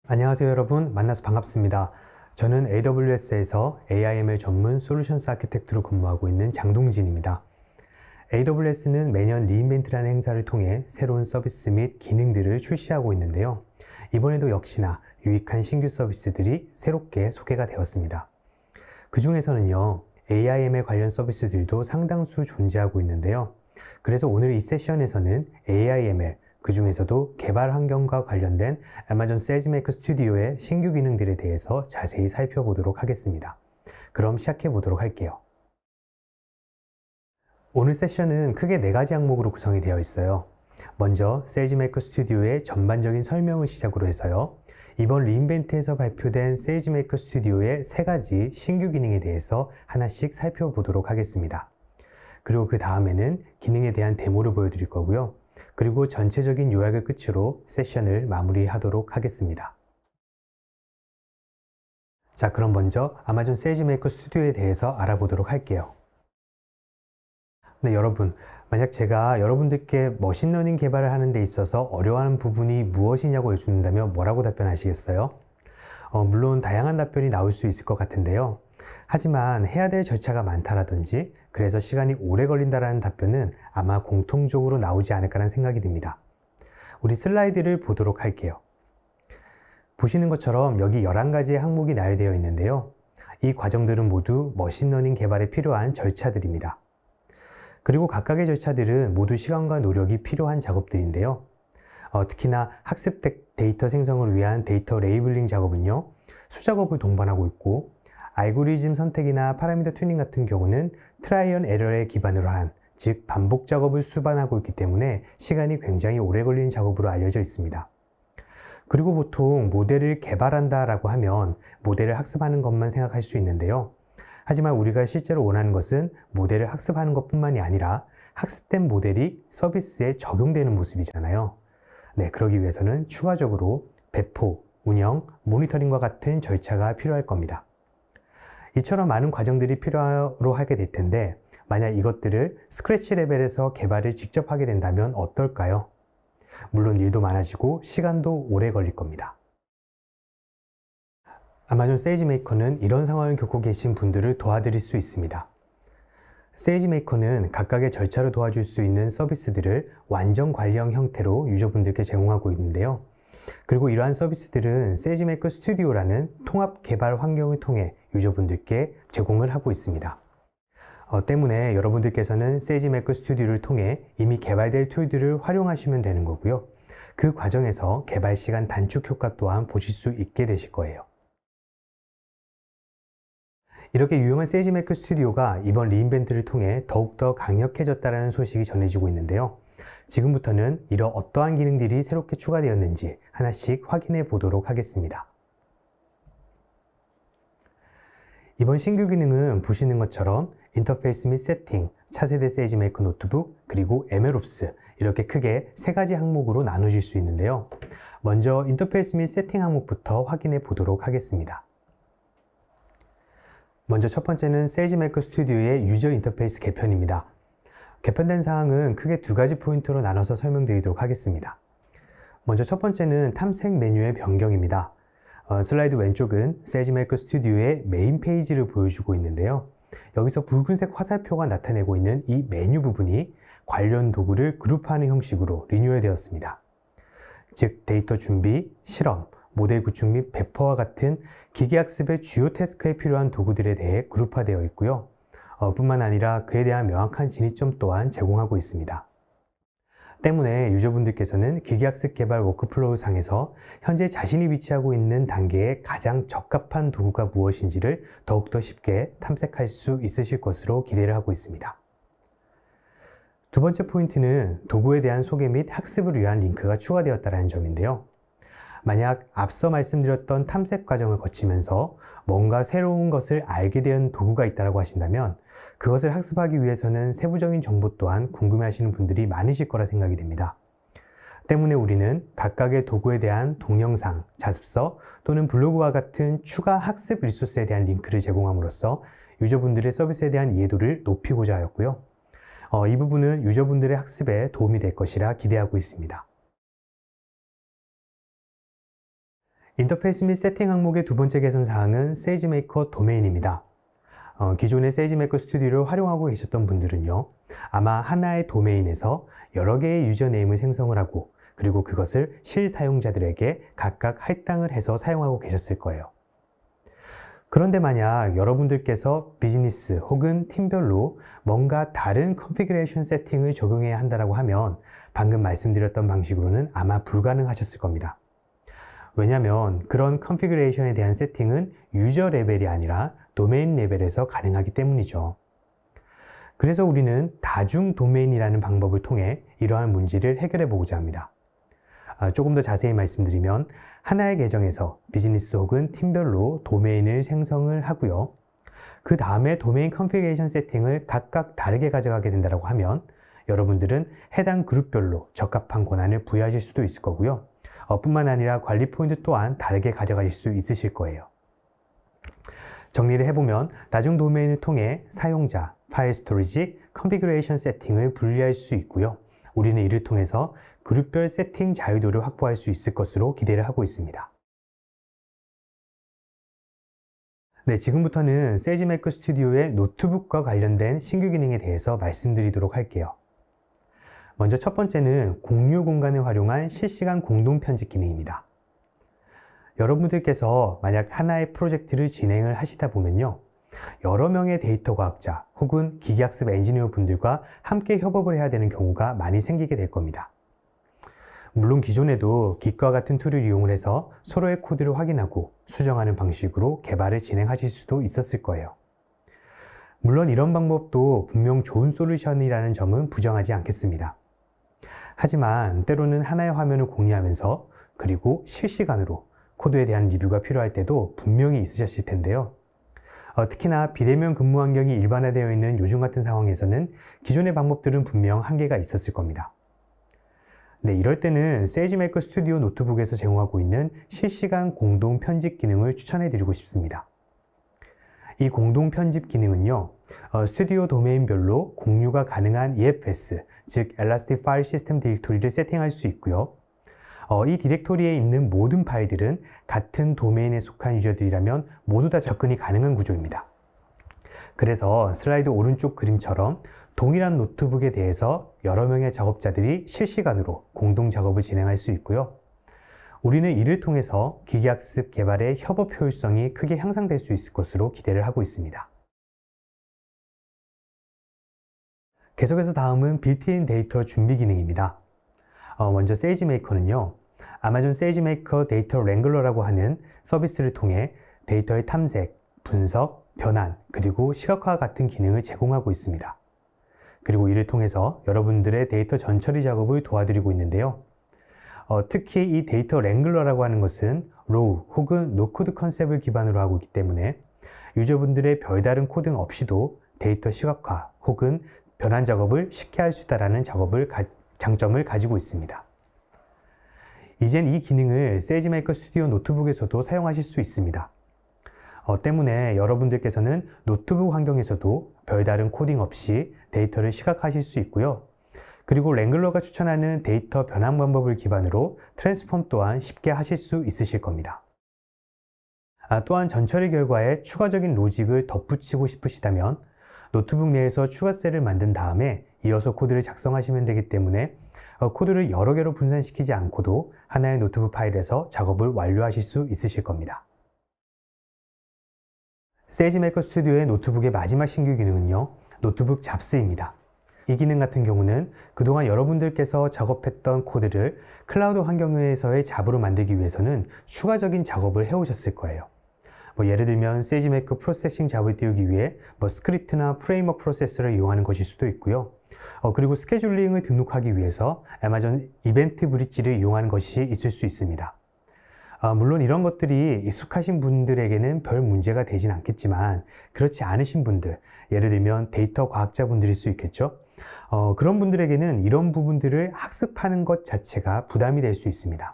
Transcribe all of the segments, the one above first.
안녕하세요 여러분, 만나서 반갑습니다. 저는 AWS에서 AI/ML 전문 솔루션스 아키텍트로 근무하고 있는 장동진입니다. AWS는 매년 리인벤트라는 행사를 통해 새로운 서비스 및 기능들을 출시하고 있는데요. 이번에도 역시나 유익한 신규 서비스들이 새롭게 소개가 되었습니다. 그 중에서는요, AI/ML 관련 서비스들도 상당수 존재하고 있는데요. 그래서 오늘 이 세션에서는 AI/ML, 그 중에서도 개발 환경과 관련된 아마존 세지메이커 스튜디오의 신규 기능들에 대해서 자세히 살펴보도록 하겠습니다. 그럼 시작해 보도록 할게요. 오늘 세션은 크게 4가지 항목으로 구성이 되어 있어요. 먼저 세지메이커 스튜디오의 전반적인 설명을 시작으로 해서요. 이번 리인벤트에서 발표된 세지메이커 스튜디오의 3가지 신규 기능에 대해서 하나씩 살펴보도록 하겠습니다. 그리고 그 다음에는 기능에 대한 데모를 보여드릴 거고요. 그리고 전체적인 요약을 끝으로 세션을 마무리하도록 하겠습니다. 자, 그럼 먼저 아마존 세지메이커 스튜디오에 대해서 알아보도록 할게요. 네, 여러분, 만약 제가 여러분들께 머신러닝 개발을 하는 데 있어서 어려워하는 부분이 무엇이냐고 여쭙는다면 뭐라고 답변하시겠어요? 물론 다양한 답변이 나올 수 있을 것 같은데요. 하지만 해야 될 절차가 많다라든지 그래서 시간이 오래 걸린다라는 답변은 아마 공통적으로 나오지 않을까라는 생각이 듭니다. 우리 슬라이드를 보도록 할게요. 보시는 것처럼 여기 11가지의 항목이 나열되어 있는데요. 이 과정들은 모두 머신러닝 개발에 필요한 절차들입니다. 그리고 각각의 절차들은 모두 시간과 노력이 필요한 작업들인데요. 특히나 학습 데이터 생성을 위한 데이터 레이블링 작업은요, 수작업을 동반하고 있고, 알고리즘 선택이나 파라미터 튜닝 같은 경우는 트라이 앤 에러에 기반으로 한, 즉 반복 작업을 수반하고 있기 때문에 시간이 굉장히 오래 걸리는 작업으로 알려져 있습니다. 그리고 보통 모델을 개발한다라고 하면 모델을 학습하는 것만 생각할 수 있는데요. 하지만 우리가 실제로 원하는 것은 모델을 학습하는 것뿐만이 아니라 학습된 모델이 서비스에 적용되는 모습이잖아요. 네, 그러기 위해서는 추가적으로 배포, 운영, 모니터링과 같은 절차가 필요할 겁니다. 이처럼 많은 과정들이 필요로 하게 될 텐데 만약 이것들을 스크래치 레벨에서 개발을 직접 하게 된다면 어떨까요? 물론 일도 많아지고 시간도 오래 걸릴 겁니다. 아마존 세이지메이커는 이런 상황을 겪고 계신 분들을 도와드릴 수 있습니다. 세이지메이커는 각각의 절차를 도와줄 수 있는 서비스들을 완전 관리형 형태로 유저분들께 제공하고 있는데요. 그리고 이러한 서비스들은 세이지메이커 스튜디오라는 통합 개발 환경을 통해 유저분들께 제공을 하고 있습니다. 때문에 여러분들께서는 세이지메이커 스튜디오를 통해 이미 개발될 툴들을 활용하시면 되는 거고요. 그 과정에서 개발 시간 단축 효과 또한 보실 수 있게 되실 거예요. 이렇게 유용한 세이지메이커 스튜디오가 이번 리인벤트를 통해 더욱더 강력해졌다는 소식이 전해지고 있는데요. 지금부터는 이런 어떠한 기능들이 새롭게 추가되었는지 하나씩 확인해 보도록 하겠습니다. 이번 신규 기능은 보시는 것처럼 인터페이스 및 세팅, 차세대 세이지메이커 노트북, 그리고 MLOps 이렇게 크게 3가지 항목으로 나눠질 수 있는데요. 먼저 인터페이스 및 세팅 항목부터 확인해 보도록 하겠습니다. 먼저 첫 번째는 세이지메이커 스튜디오의 유저 인터페이스 개편입니다. 개편된 사항은 크게 2가지 포인트로 나눠서 설명드리도록 하겠습니다. 먼저 첫 번째는 탐색 메뉴의 변경입니다. 슬라이드 왼쪽은 세이지메이커 스튜디오의 메인 페이지를 보여주고 있는데요. 여기서 붉은색 화살표가 나타내고 있는 이 메뉴 부분이 관련 도구를 그룹하는 형식으로 리뉴얼 되었습니다. 즉 데이터 준비, 실험, 모델 구축 및 배포와 같은 기계학습의 주요 태스크에 필요한 도구들에 대해 그룹화되어 있고요. 뿐만 아니라 그에 대한 명확한 진입점 또한 제공하고 있습니다. 때문에 유저분들께서는 기계학습 개발 워크플로우 상에서 현재 자신이 위치하고 있는 단계에 가장 적합한 도구가 무엇인지를 더욱더 쉽게 탐색할 수 있으실 것으로 기대를 하고 있습니다. 두 번째 포인트는 도구에 대한 소개 및 학습을 위한 링크가 추가되었다는 점인데요. 만약 앞서 말씀드렸던 탐색 과정을 거치면서 뭔가 새로운 것을 알게 된 도구가 있다고 하신다면 그것을 학습하기 위해서는 세부적인 정보 또한 궁금해하시는 분들이 많으실 거라 생각이 됩니다. 때문에 우리는 각각의 도구에 대한 동영상, 자습서 또는 블로그와 같은 추가 학습 리소스에 대한 링크를 제공함으로써 유저분들의 서비스에 대한 이해도를 높이고자 하였고요. 이 부분은 유저분들의 학습에 도움이 될 것이라 기대하고 있습니다. 인터페이스 및 세팅 항목의 두 번째 개선 사항은 세이지메이커 도메인입니다. 기존의 세이지메이커 스튜디오를 활용하고 계셨던 분들은요, 아마 하나의 도메인에서 여러 개의 유저네임을 생성을 하고 그리고 그것을 실사용자들에게 각각 할당을 해서 사용하고 계셨을 거예요. 그런데 만약 여러분들께서 비즈니스 혹은 팀별로 뭔가 다른 컨피그레이션 세팅을 적용해야 한다고 하면 방금 말씀드렸던 방식으로는 아마 불가능하셨을 겁니다. 왜냐하면 그런 컨피그레이션에 대한 세팅은 유저 레벨이 아니라 도메인 레벨에서 가능하기 때문이죠. 그래서 우리는 다중 도메인이라는 방법을 통해 이러한 문제를 해결해 보고자 합니다. 조금 더 자세히 말씀드리면 하나의 계정에서 비즈니스 혹은 팀별로 도메인을 생성을 하고요. 그 다음에 도메인 컨피그레이션 세팅을 각각 다르게 가져가게 된다고 하면 여러분들은 해당 그룹별로 적합한 권한을 부여하실 수도 있을 거고요. 뿐만 아니라 관리 포인트 또한 다르게 가져가실 수 있으실 거예요. 정리를 해보면 다중 도메인을 통해 사용자, 파일 스토리지, 컨피그레이션 세팅을 분리할 수 있고요. 우리는 이를 통해서 그룹별 세팅 자유도를 확보할 수 있을 것으로 기대를 하고 있습니다. 네, 지금부터는 세이지메이커 스튜디오의 노트북과 관련된 신규 기능에 대해서 말씀드리도록 할게요. 먼저 첫 번째는 공유 공간을 활용한 실시간 공동 편집 기능입니다. 여러분들께서 만약 하나의 프로젝트를 진행을 하시다 보면요, 여러 명의 데이터 과학자 혹은 기계학습 엔지니어 분들과 함께 협업을 해야 되는 경우가 많이 생기게 될 겁니다. 물론 기존에도 깃과 같은 툴을 이용을 해서 서로의 코드를 확인하고 수정하는 방식으로 개발을 진행하실 수도 있었을 거예요. 물론 이런 방법도 분명 좋은 솔루션이라는 점은 부정하지 않겠습니다. 하지만 때로는 하나의 화면을 공유하면서 그리고 실시간으로 코드에 대한 리뷰가 필요할 때도 분명히 있으셨을 텐데요. 특히나 비대면 근무 환경이 일반화되어 있는 요즘 같은 상황에서는 기존의 방법들은 분명 한계가 있었을 겁니다. 네, 이럴 때는 세이지메이커 스튜디오 노트북에서 제공하고 있는 실시간 공동 편집 기능을 추천해 드리고 싶습니다. 이 공동 편집 기능은요, 스튜디오 도메인별로 공유가 가능한 EFS, 즉 Elastic File System 디렉토리를 세팅할 수 있고요. 이 디렉토리에 있는 모든 파일들은 같은 도메인에 속한 유저들이라면 모두 다 접근이 가능한 구조입니다. 그래서 슬라이드 오른쪽 그림처럼 동일한 노트북에 대해서 여러 명의 작업자들이 실시간으로 공동 작업을 진행할 수 있고요. 우리는 이를 통해서 기계학습 개발의 협업 효율성이 크게 향상될 수 있을 것으로 기대를 하고 있습니다. 계속해서 다음은 빌트인 데이터 준비 기능입니다. 먼저 세이지메이커는요, 아마존 세이지메이커 데이터 랭글러라고 하는 서비스를 통해 데이터의 탐색, 분석, 변환, 그리고 시각화 같은 기능을 제공하고 있습니다. 그리고 이를 통해서 여러분들의 데이터 전처리 작업을 도와드리고 있는데요. 특히 이 데이터 랭글러라고 하는 것은 로우 혹은 노코드 컨셉을 기반으로 하고 있기 때문에 유저분들의 별다른 코딩 없이도 데이터 시각화 혹은 변환 작업을 쉽게 할 수 있다는 장점을 가지고 있습니다. 이젠 이 기능을 세이지메이커 스튜디오 노트북에서도 사용하실 수 있습니다. 때문에 여러분들께서는 노트북 환경에서도 별다른 코딩 없이 데이터를 시각화하실 수 있고요. 그리고 랭글러가 추천하는 데이터 변환 방법을 기반으로 트랜스폼 또한 쉽게 하실 수 있으실 겁니다. 또한 전처리 결과에 추가적인 로직을 덧붙이고 싶으시다면 노트북 내에서 추가 셀을 만든 다음에 이어서 코드를 작성하시면 되기 때문에 코드를 여러 개로 분산시키지 않고도 하나의 노트북 파일에서 작업을 완료하실 수 있으실 겁니다. 세이지메이커 스튜디오의 노트북의 마지막 신규 기능은요, 노트북 잡스입니다. 이 기능 같은 경우는 그동안 여러분들께서 작업했던 코드를 클라우드 환경에서의 잡으로 만들기 위해서는 추가적인 작업을 해오셨을 거예요. 예를 들면 세이지메이커 프로세싱 잡을 띄우기 위해 스크립트나 프레임워크 프로세서를 이용하는 것일 수도 있고요. 그리고 스케줄링을 등록하기 위해서 아마존 이벤트 브릿지를 이용하는 것이 있을 수 있습니다. 물론 이런 것들이 익숙하신 분들에게는 별 문제가 되진 않겠지만 그렇지 않으신 분들, 예를 들면 데이터 과학자분들일 수 있겠죠. 그런 분들에게는 이런 부분들을 학습하는 것 자체가 부담이 될 수 있습니다.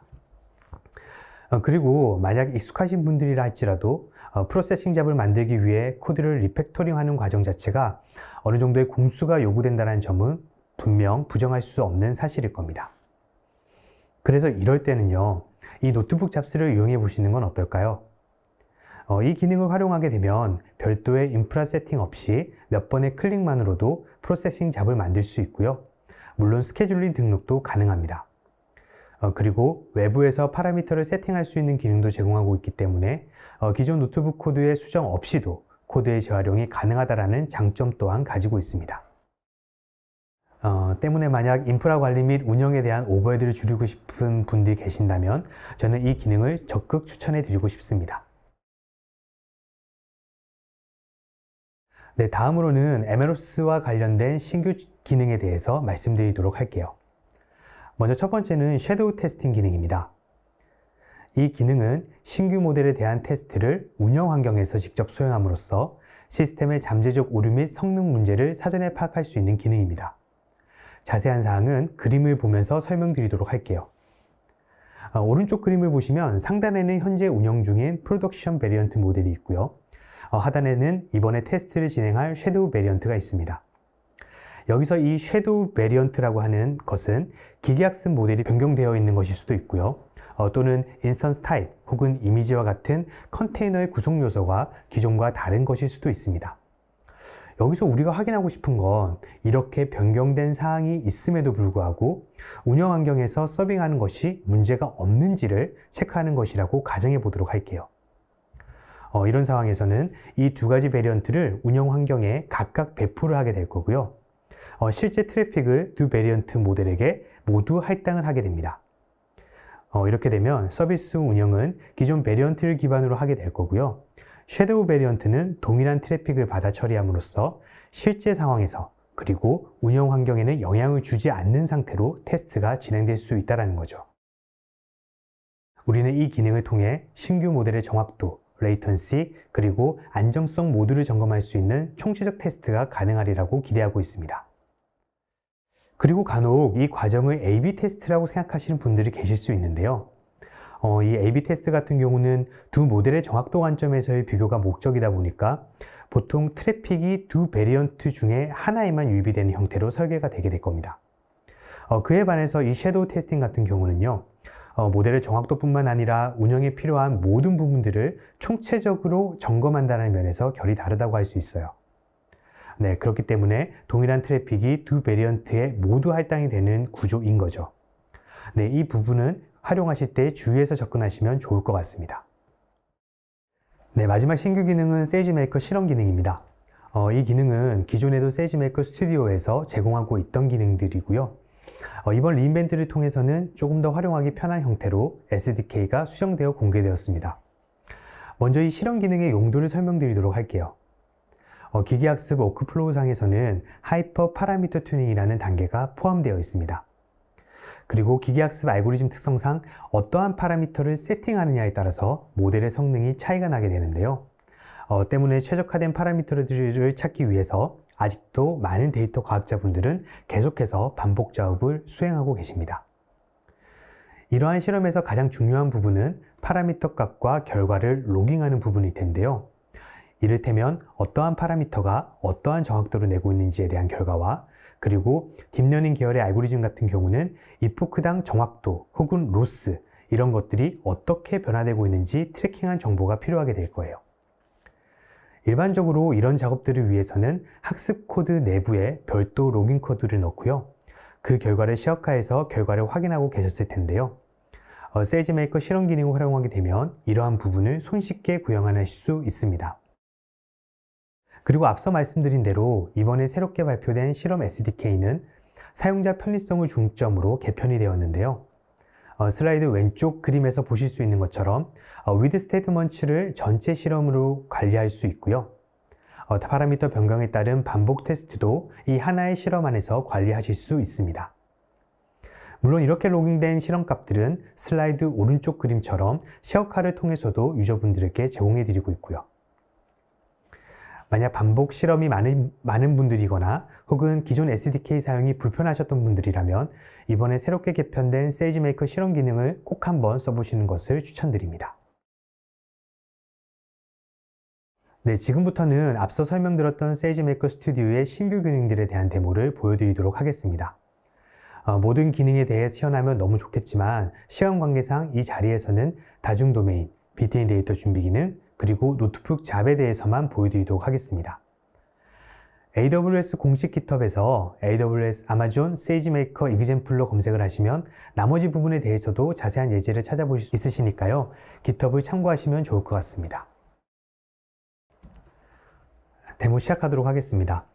그리고 만약 익숙하신 분들이라 할지라도 프로세싱 잡을 만들기 위해 코드를 리팩토링하는 과정 자체가 어느 정도의 공수가 요구된다는 점은 분명 부정할 수 없는 사실일 겁니다. 그래서 이럴 때는요, 이 노트북 잡스를 이용해 보시는 건 어떨까요? 이 기능을 활용하게 되면 별도의 인프라 세팅 없이 몇 번의 클릭만으로도 프로세싱 잡을 만들 수 있고요. 물론 스케줄링 등록도 가능합니다. 그리고 외부에서 파라미터를 세팅할 수 있는 기능도 제공하고 있기 때문에 기존 노트북 코드의 수정 없이도 코드의 재활용이 가능하다는 장점 또한 가지고 있습니다. 때문에 만약 인프라 관리 및 운영에 대한 오버헤드를 줄이고 싶은 분들이 계신다면 저는 이 기능을 적극 추천해 드리고 싶습니다. 네, 다음으로는 MLOps와 관련된 신규 기능에 대해서 말씀드리도록 할게요. 먼저 첫 번째는 섀도우 테스팅 기능입니다. 이 기능은 신규 모델에 대한 테스트를 운영 환경에서 직접 수행함으로써 시스템의 잠재적 오류 및 성능 문제를 사전에 파악할 수 있는 기능입니다. 자세한 사항은 그림을 보면서 설명드리도록 할게요. 오른쪽 그림을 보시면 상단에는 현재 운영 중인 프로덕션 베리언트 모델이 있고요. 하단에는 이번에 테스트를 진행할 섀도우 베리언트가 있습니다. 여기서 이 섀도우 베리언트라고 하는 것은 기계학습 모델이 변경되어 있는 것일 수도 있고요. 또는 인스턴스 타입 혹은 이미지와 같은 컨테이너의 구성 요소가 기존과 다른 것일 수도 있습니다. 여기서 우리가 확인하고 싶은 건 이렇게 변경된 사항이 있음에도 불구하고 운영 환경에서 서빙하는 것이 문제가 없는지를 체크하는 것이라고 가정해 보도록 할게요. 이런 상황에서는 이 두 가지 베리언트를 운영 환경에 각각 배포를 하게 될 거고요. 실제 트래픽을 두 베리언트 모델에게 모두 할당을 하게 됩니다. 이렇게 되면 서비스 운영은 기존 베리언트를 기반으로 하게 될 거고요. 섀도우 베리언트는 동일한 트래픽을 받아 처리함으로써 실제 상황에서 그리고 운영 환경에는 영향을 주지 않는 상태로 테스트가 진행될 수 있다는 거죠. 우리는 이 기능을 통해 신규 모델의 정확도, 레이턴시, 그리고 안정성 모두를 점검할 수 있는 총체적 테스트가 가능하리라고 기대하고 있습니다. 그리고 간혹 이 과정을 A/B 테스트라고 생각하시는 분들이 계실 수 있는데요. 이 A/B 테스트 같은 경우는 두 모델의 정확도 관점에서의 비교가 목적이다 보니까 보통 트래픽이 두 베리언트 중에 하나에만 유입이 되는 형태로 설계가 되게 될 겁니다. 그에 반해서 이 섀도우 테스팅 같은 경우는요. 모델의 정확도뿐만 아니라 운영에 필요한 모든 부분들을 총체적으로 점검한다는 면에서 결이 다르다고 할 수 있어요. 네, 그렇기 때문에 동일한 트래픽이 두 베리언트에 모두 할당이 되는 구조인 거죠. 네, 이 부분은 활용하실 때 주의해서 접근하시면 좋을 것 같습니다. 네, 마지막 신규 기능은 세이지메이커 실험 기능입니다. 이 기능은 기존에도 세이지메이커 스튜디오에서 제공하고 있던 기능들이고요. 이번 리인벤트를 통해서는 조금 더 활용하기 편한 형태로 SDK가 수정되어 공개되었습니다. 먼저 이 실험 기능의 용도를 설명드리도록 할게요. 기계학습 워크플로우 상에서는 하이퍼 파라미터 튜닝이라는 단계가 포함되어 있습니다. 그리고 기계학습 알고리즘 특성상 어떠한 파라미터를 세팅하느냐에 따라서 모델의 성능이 차이가 나게 되는데요. 때문에 최적화된 파라미터들을 찾기 위해서 아직도 많은 데이터 과학자분들은 계속해서 반복 작업을 수행하고 계십니다. 이러한 실험에서 가장 중요한 부분은 파라미터 값과 결과를 로깅하는 부분일 텐데요. 이를테면 어떠한 파라미터가 어떠한 정확도를 내고 있는지에 대한 결과와 그리고 딥러닝 계열의 알고리즘 같은 경우는 이포크당 정확도 혹은 로스 이런 것들이 어떻게 변화되고 있는지 트래킹한 정보가 필요하게 될 거예요. 일반적으로 이런 작업들을 위해서는 학습 코드 내부에 별도 로깅 코드를 넣고요. 그 결과를 시각화해서 결과를 확인하고 계셨을 텐데요. 세이지메이커 실험 기능을 활용하게 되면 이러한 부분을 손쉽게 구현하실 수 있습니다. 그리고 앞서 말씀드린 대로 이번에 새롭게 발표된 실험 SDK는 사용자 편리성을 중점으로 개편이 되었는데요. 슬라이드 왼쪽 그림에서 보실 수 있는 것처럼 with 스테이트먼트를 전체 실험으로 관리할 수 있고요. 파라미터 변경에 따른 반복 테스트도 이 하나의 실험 안에서 관리하실 수 있습니다. 물론 이렇게 로깅된 실험 값들은 슬라이드 오른쪽 그림처럼 시각화를 통해서도 유저분들에게 제공해 드리고 있고요. 만약 반복 실험이 많은 분들이거나 혹은 기존 SDK 사용이 불편하셨던 분들이라면 이번에 새롭게 개편된 세이지메이커 실험 기능을 꼭 한번 써보시는 것을 추천드립니다. 네, 지금부터는 앞서 설명드렸던 세이지메이커 스튜디오의 신규 기능들에 대한 데모를 보여드리도록 하겠습니다. 모든 기능에 대해 시연하면 너무 좋겠지만 시간 관계상 이 자리에서는 다중 도메인, BTN 데이터 준비 기능, 그리고 노트북 잡에 대해서만 보여드리도록 하겠습니다. AWS 공식 GitHub에서 AWS 아마존 세이지메이커 이그젬플로 검색을 하시면 나머지 부분에 대해서도 자세한 예제를 찾아보실 수 있으시니까요. GitHub을 참고하시면 좋을 것 같습니다. 데모 시작하도록 하겠습니다.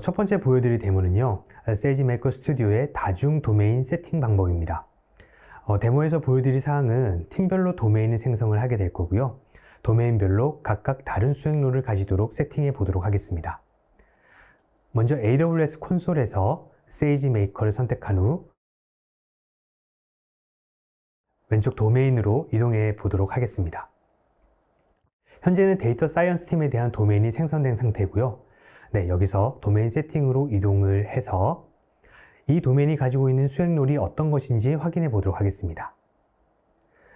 첫 번째 보여드릴 데모는요, 세이지메이커 스튜디오의 다중 도메인 세팅 방법입니다. 데모에서 보여드릴 사항은 팀별로 도메인을 생성을 하게 될 거고요. 도메인별로 각각 다른 수행료를 가지도록 세팅해 보도록 하겠습니다. 먼저 AWS 콘솔에서 세이지메이커를 선택한 후 왼쪽 도메인으로 이동해 보도록 하겠습니다. 현재는 데이터 사이언스 팀에 대한 도메인이 생성된 상태고요. 네, 여기서 도메인 세팅으로 이동을 해서 이 도메인이 가지고 있는 수행롤이 어떤 것인지 확인해 보도록 하겠습니다.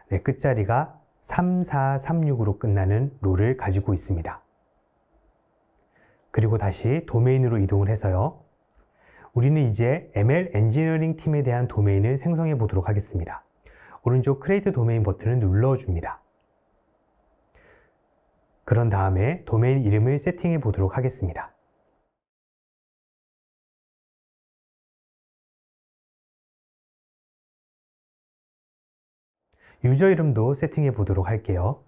네, 끝자리가 3436으로 끝나는 롤을 가지고 있습니다. 그리고 다시 도메인으로 이동을 해서요. 우리는 이제 ML 엔지니어링 팀에 대한 도메인을 생성해 보도록 하겠습니다. 오른쪽 크리에이트 도메인 버튼을 눌러줍니다. 그런 다음에 도메인 이름을 세팅해 보도록 하겠습니다. 유저 이름도 세팅해 보도록 할게요.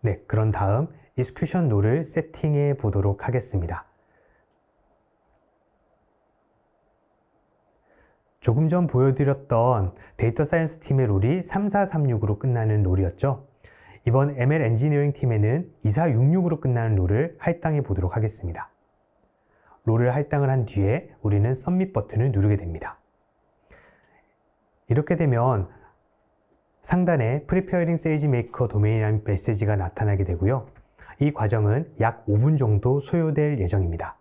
네, 그런 다음 execution 롤을 세팅해 보도록 하겠습니다. 조금 전 보여드렸던 데이터 사이언스 팀의 롤이 3436으로 끝나는 롤이었죠. 이번 ML 엔지니어링 팀에는 2466으로 끝나는 롤을 할당해 보도록 하겠습니다. 롤을 할당을 한 뒤에 우리는 서밋 버튼을 누르게 됩니다. 이렇게 되면 상단에 Preparing SageMaker 도메인이라는 메시지가 나타나게 되고요. 이 과정은 약 5분 정도 소요될 예정입니다.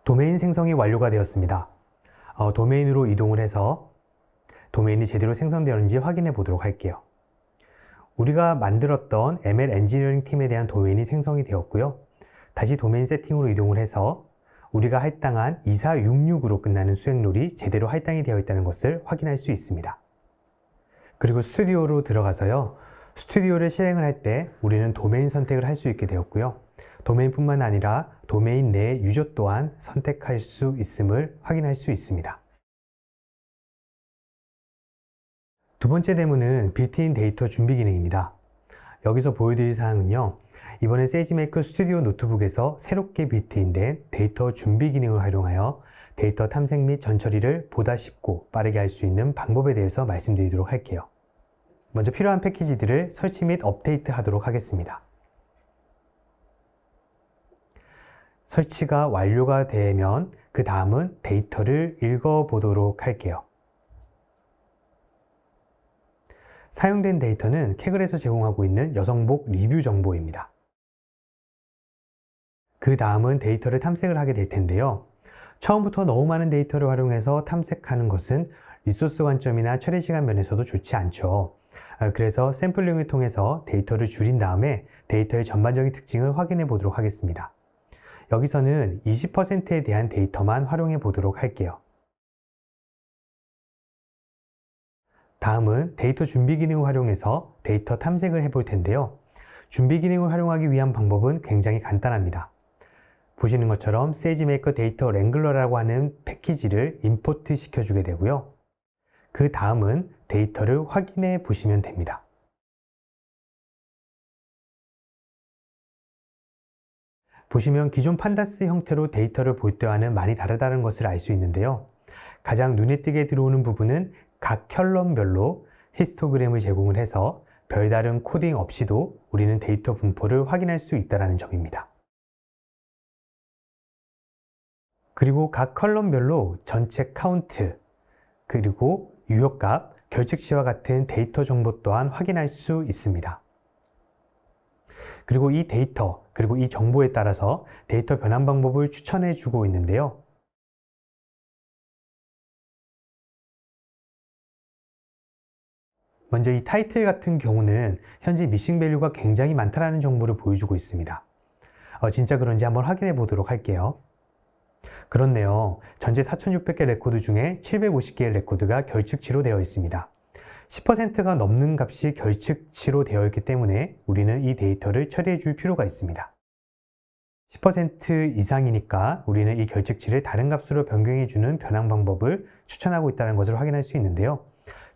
도메인 생성이 완료가 되었습니다. 도메인으로 이동을 해서 도메인이 제대로 생성되었는지 확인해 보도록 할게요. 우리가 만들었던 ML 엔지니어링 팀에 대한 도메인이 생성이 되었고요. 다시 도메인 세팅으로 이동을 해서 우리가 할당한 2466으로 끝나는 수행롤이 제대로 할당이 되어 있다는 것을 확인할 수 있습니다. 그리고 스튜디오로 들어가서요. 스튜디오를 실행을 할 때 우리는 도메인 선택을 할 수 있게 되었고요. 도메인뿐만 아니라 도메인 내 유저 또한 선택할 수 있음을 확인할 수 있습니다. 두 번째 데모는 빌트인 데이터 준비 기능입니다. 여기서 보여드릴 사항은요. 이번에 세이지메이커 스튜디오 노트북에서 새롭게 빌트인된 데이터 준비 기능을 활용하여 데이터 탐색 및 전처리를 보다 쉽고 빠르게 할 수 있는 방법에 대해서 말씀드리도록 할게요. 먼저 필요한 패키지들을 설치 및 업데이트 하도록 하겠습니다. 설치가 완료가 되면 그 다음은 데이터를 읽어보도록 할게요. 사용된 데이터는 캐글에서 제공하고 있는 여성복 리뷰 정보입니다. 그 다음은 데이터를 탐색을 하게 될 텐데요. 처음부터 너무 많은 데이터를 활용해서 탐색하는 것은 리소스 관점이나 처리 시간 면에서도 좋지 않죠. 그래서 샘플링을 통해서 데이터를 줄인 다음에 데이터의 전반적인 특징을 확인해 보도록 하겠습니다. 여기서는 20%에 대한 데이터만 활용해 보도록 할게요. 다음은 데이터 준비 기능을 활용해서 데이터 탐색을 해볼 텐데요. 준비 기능을 활용하기 위한 방법은 굉장히 간단합니다. 보시는 것처럼 세이지메이커 데이터 랭글러라고 하는 패키지를 임포트 시켜주게 되고요. 그 다음은 데이터를 확인해 보시면 됩니다. 보시면 기존 판다스 형태로 데이터를 볼 때와는 많이 다르다는 것을 알 수 있는데요. 가장 눈에 띄게 들어오는 부분은 각 컬럼별로 히스토그램을 제공을 해서 별다른 코딩 없이도 우리는 데이터 분포를 확인할 수 있다는 점입니다. 그리고 각 컬럼별로 전체 카운트, 그리고 유효값, 결측시와 같은 데이터 정보 또한 확인할 수 있습니다. 그리고 이 데이터, 그리고 이 정보에 따라서 데이터 변환 방법을 추천해 주고 있는데요. 먼저 이 타이틀 같은 경우는 현재 미싱 밸류가 굉장히 많다는 정보를 보여주고 있습니다. 진짜 그런지 한번 확인해 보도록 할게요. 그렇네요. 전체 4,600개 레코드 중에 750개의 레코드가 결측치로 되어 있습니다. 10%가 넘는 값이 결측치로 되어 있기 때문에 우리는 이 데이터를 처리해 줄 필요가 있습니다. 10% 이상이니까 우리는 이 결측치를 다른 값으로 변경해 주는 변환 방법을 추천하고 있다는 것을 확인할 수 있는데요.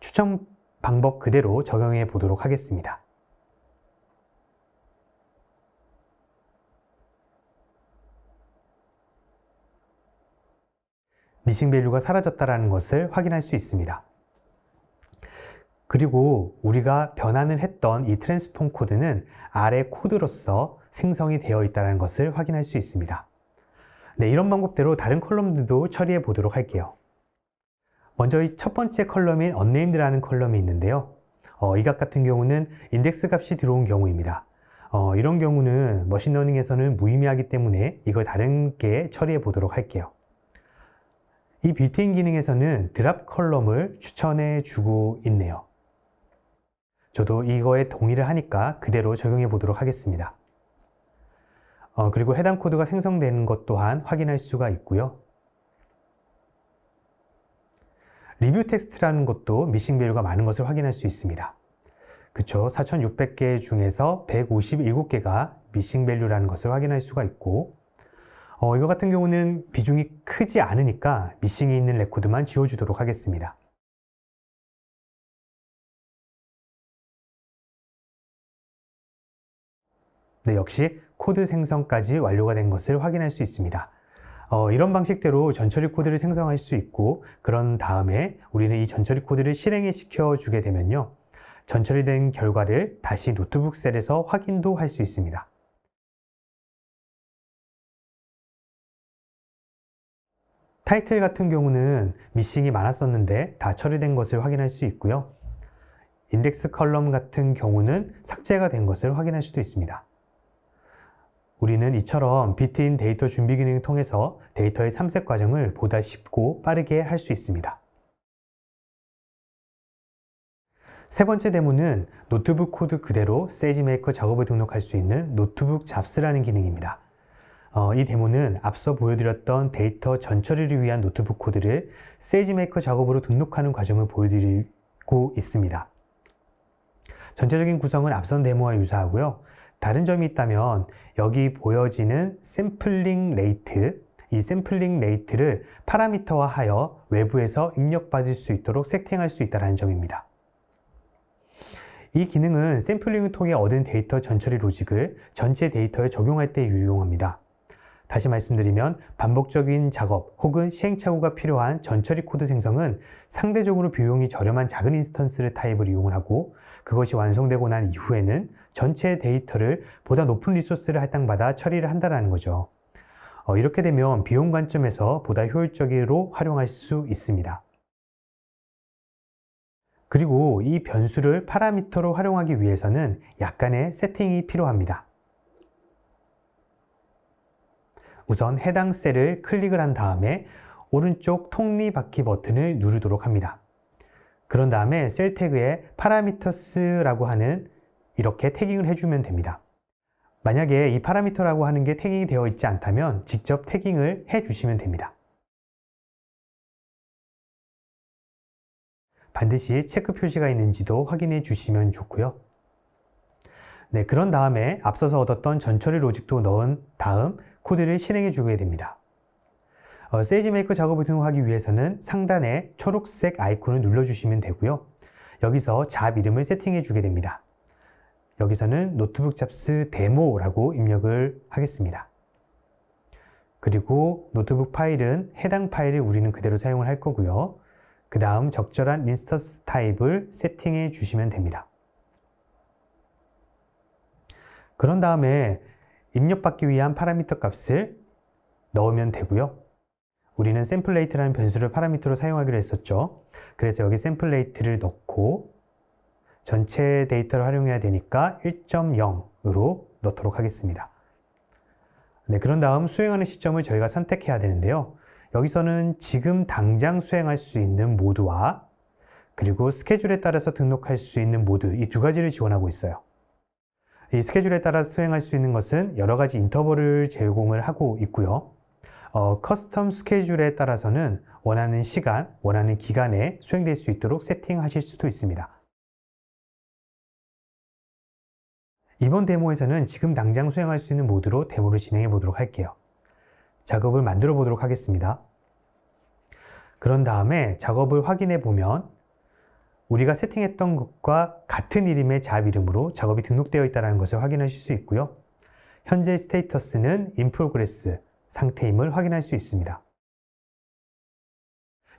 추천 방법 그대로 적용해 보도록 하겠습니다. 미싱 밸류가 사라졌다는 것을 확인할 수 있습니다. 그리고 우리가 변환을 했던 이 트랜스폼 코드는 아래 코드로서 생성이 되어 있다는 것을 확인할 수 있습니다. 네, 이런 방법대로 다른 컬럼들도 처리해 보도록 할게요. 먼저 이 첫 번째 컬럼인 unnamed라는 컬럼이 있는데요. 이 값 같은 경우는 인덱스 값이 들어온 경우입니다. 이런 경우는 머신러닝에서는 무의미하기 때문에 이걸 다른 게 처리해 보도록 할게요. 이 빌트인 기능에서는 드랍 컬럼을 추천해 주고 있네요. 저도 이거에 동의를 하니까 그대로 적용해 보도록 하겠습니다. 그리고 해당 코드가 생성되는 것 또한 확인할 수가 있고요. 리뷰 텍스트라는 것도 미싱 밸류가 많은 것을 확인할 수 있습니다. 그쵸? 4,600개 중에서 157개가 미싱 밸류라는 것을 확인할 수가 있고, 이거 같은 경우는 비중이 크지 않으니까 미싱이 있는 레코드만 지워주도록 하겠습니다. 네, 역시 코드 생성까지 완료가 된 것을 확인할 수 있습니다. 이런 방식대로 전처리 코드를 생성할 수 있고, 그런 다음에 우리는 이 전처리 코드를 실행에 시켜 주게 되면요, 전처리된 결과를 다시 노트북 셀에서 확인도 할 수 있습니다. 타이틀 같은 경우는 미싱이 많았었는데 다 처리된 것을 확인할 수 있고요. 인덱스 컬럼 같은 경우는 삭제가 된 것을 확인할 수도 있습니다. 우리는 이처럼 비트인 데이터 준비 기능을 통해서 데이터의 탐색 과정을 보다 쉽고 빠르게 할 수 있습니다. 세 번째 데모는 노트북 코드 그대로 세이지메이커 작업을 등록할 수 있는 노트북 잡스라는 기능입니다. 이 데모는 앞서 보여드렸던 데이터 전처리를 위한 노트북 코드를 세이지메이커 작업으로 등록하는 과정을 보여드리고 있습니다. 전체적인 구성은 앞선 데모와 유사하고요. 다른 점이 있다면 여기 보여지는 샘플링 레이트, 이 샘플링 레이트를 파라미터화하여 외부에서 입력받을 수 있도록 세팅할 수 있다는 점입니다. 이 기능은 샘플링을 통해 얻은 데이터 전처리 로직을 전체 데이터에 적용할 때 유용합니다. 다시 말씀드리면 반복적인 작업 혹은 시행착오가 필요한 전처리 코드 생성은 상대적으로 비용이 저렴한 작은 인스턴스 타입을 이용을 하고, 그것이 완성되고 난 이후에는 전체 데이터를 보다 높은 리소스를 할당받아 처리를 한다는 거죠. 이렇게 되면 비용 관점에서 보다 효율적으로 활용할 수 있습니다. 그리고 이 변수를 파라미터로 활용하기 위해서는 약간의 세팅이 필요합니다. 우선 해당 셀을 클릭을 한 다음에 오른쪽 톱니바퀴 버튼을 누르도록 합니다. 그런 다음에 셀 태그에 파라미터스라고 하는 이렇게 태깅을 해주면 됩니다. 만약에 이 파라미터라고 하는 게 태깅이 되어 있지 않다면 직접 태깅을 해주시면 됩니다. 반드시 체크 표시가 있는지도 확인해 주시면 좋고요. 네, 그런 다음에 앞서서 얻었던 전처리 로직도 넣은 다음 코드를 실행해 주게 됩니다. 세이지메이커 작업을 등록하기 위해서는 상단에 초록색 아이콘을 눌러주시면 되고요. 여기서 잡 이름을 세팅해 주게 됩니다. 여기서는 노트북 잡스 데모라고 입력을 하겠습니다. 그리고 노트북 파일은 해당 파일을 우리는 그대로 사용을 할 거고요. 그 다음 적절한 인스턴스 타입을 세팅해 주시면 됩니다. 그런 다음에 입력받기 위한 파라미터 값을 넣으면 되고요. 우리는 샘플레이트라는 변수를 파라미터로 사용하기로 했었죠. 그래서 여기 샘플레이트를 넣고 전체 데이터를 활용해야 되니까 1.0으로 넣도록 하겠습니다. 네, 그런 다음 수행하는 시점을 저희가 선택해야 되는데요. 여기서는 지금 당장 수행할 수 있는 모드와 그리고 스케줄에 따라서 등록할 수 있는 모드, 이 두 가지를 지원하고 있어요. 이 스케줄에 따라 수행할 수 있는 것은 여러 가지 인터벌을 제공을 하고 있고요. 커스텀 스케줄에 따라서는 원하는 시간, 원하는 기간에 수행될 수 있도록 세팅하실 수도 있습니다. 이번 데모에서는 지금 당장 수행할 수 있는 모드로 데모를 진행해 보도록 할게요. 작업을 만들어 보도록 하겠습니다. 그런 다음에 작업을 확인해 보면 우리가 세팅했던 것과 같은 이름의 잡 이름으로 작업이 등록되어 있다는 것을 확인하실 수 있고요. 현재 스테이터스는 in progress 상태임을 확인할 수 있습니다.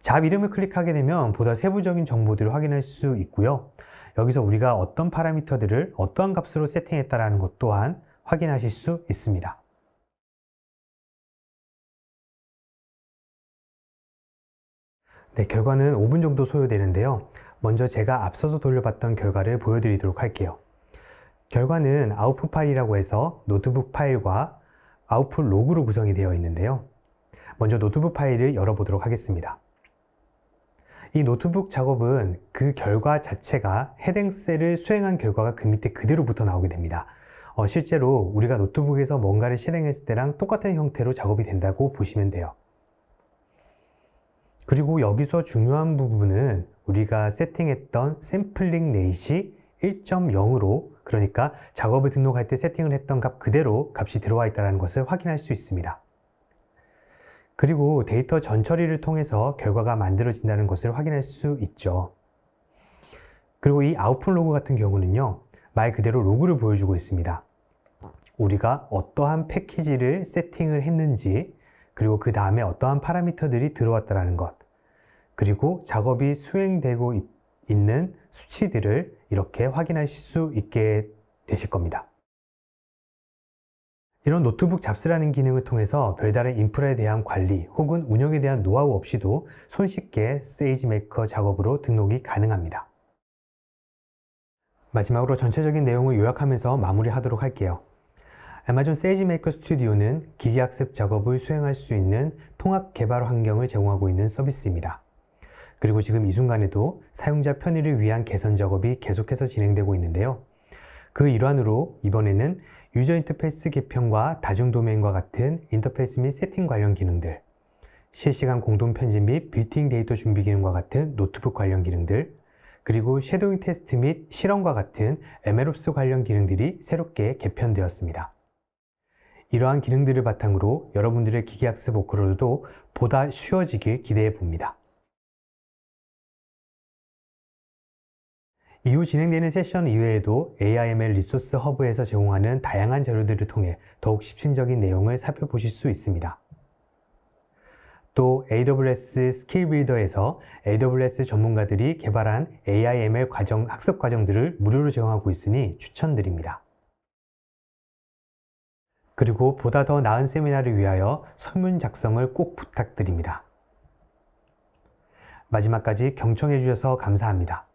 잡 이름을 클릭하게 되면 보다 세부적인 정보들을 확인할 수 있고요. 여기서 우리가 어떤 파라미터들을 어떠한 값으로 세팅했다는 것 또한 확인하실 수 있습니다. 네, 결과는 5분 정도 소요되는데요. 먼저 제가 앞서서 돌려봤던 결과를 보여드리도록 할게요. 결과는 아웃풋 파일이라고 해서 노트북 파일과 아웃풋 로그로 구성이 되어 있는데요. 먼저 노트북 파일을 열어보도록 하겠습니다. 이 노트북 작업은 그 결과 자체가 해당 셀을 수행한 결과가 그 밑에 그대로 붙어 나오게 됩니다. 실제로 우리가 노트북에서 뭔가를 실행했을 때랑 똑같은 형태로 작업이 된다고 보시면 돼요. 그리고 여기서 중요한 부분은 우리가 세팅했던 샘플링 레이시 1.0으로 그러니까 작업을 등록할 때 세팅을 했던 값 그대로 값이 들어와 있다는 것을 확인할 수 있습니다. 그리고 데이터 전처리를 통해서 결과가 만들어진다는 것을 확인할 수 있죠. 그리고 이 아웃풋 로그 같은 경우는요, 말 그대로 로그를 보여주고 있습니다. 우리가 어떠한 패키지를 세팅을 했는지, 그리고 그 다음에 어떠한 파라미터들이 들어왔다는 것, 그리고 작업이 수행되고 있는 수치들을 이렇게 확인하실 수 있게 되실 겁니다. 이런 노트북 잡스라는 기능을 통해서 별다른 인프라에 대한 관리 혹은 운영에 대한 노하우 없이도 손쉽게 세이지메이커 작업으로 등록이 가능합니다. 마지막으로 전체적인 내용을 요약하면서 마무리하도록 할게요. 아마존 세이지메이커 스튜디오는 기계학습 작업을 수행할 수 있는 통합 개발 환경을 제공하고 있는 서비스입니다. 그리고 지금 이 순간에도 사용자 편의를 위한 개선 작업이 계속해서 진행되고 있는데요. 그 일환으로 이번에는 유저 인터페이스 개편과 다중 도메인과 같은 인터페이스 및 세팅 관련 기능들, 실시간 공동 편집 및 빌트인 데이터 준비 기능과 같은 노트북 관련 기능들, 그리고 쉐도잉 테스트 및 실험과 같은 MLOps 관련 기능들이 새롭게 개편되었습니다. 이러한 기능들을 바탕으로 여러분들의 기계학습 워크로드도 보다 쉬워지길 기대해 봅니다. 이후 진행되는 세션 이외에도 AIML 리소스 허브에서 제공하는 다양한 자료들을 통해 더욱 십층적인 내용을 살펴보실 수 있습니다. 또 AWS 스킬 빌더에서 AWS 전문가들이 개발한 AIML 학습 과정들을 무료로 제공하고 있으니 추천드립니다. 그리고 보다 더 나은 세미나를 위하여 설문 작성을 꼭 부탁드립니다. 마지막까지 경청해 주셔서 감사합니다.